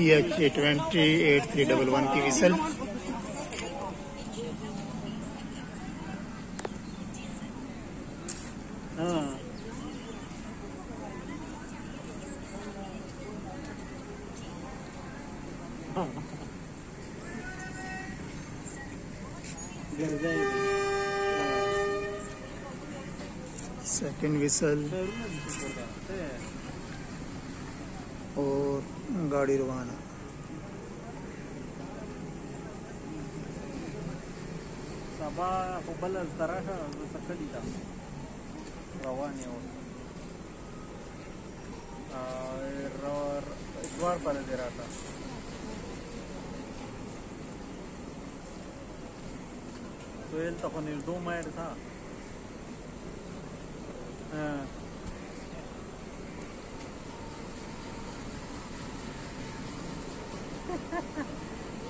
PH208311 की whistle. Second whistle और गाड़ी रवाना। सबा हुबल तराशा सकली था रवानी और इतवार पर दे रहा था। तो ये तो दो माइल था।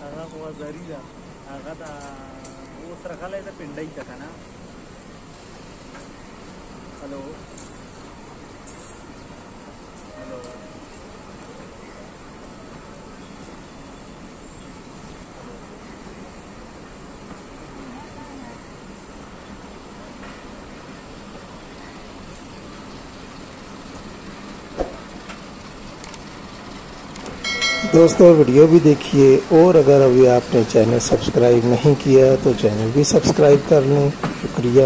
आगा वो जरीला आगा ता वो सरकाला इधर पिंडा ही तक ना। हेलो हेलो दोस्तों वीडियो भी देखिए, और अगर अभी आपने चैनल सब्सक्राइब नहीं किया तो चैनल भी सब्सक्राइब कर लें। शुक्रिया।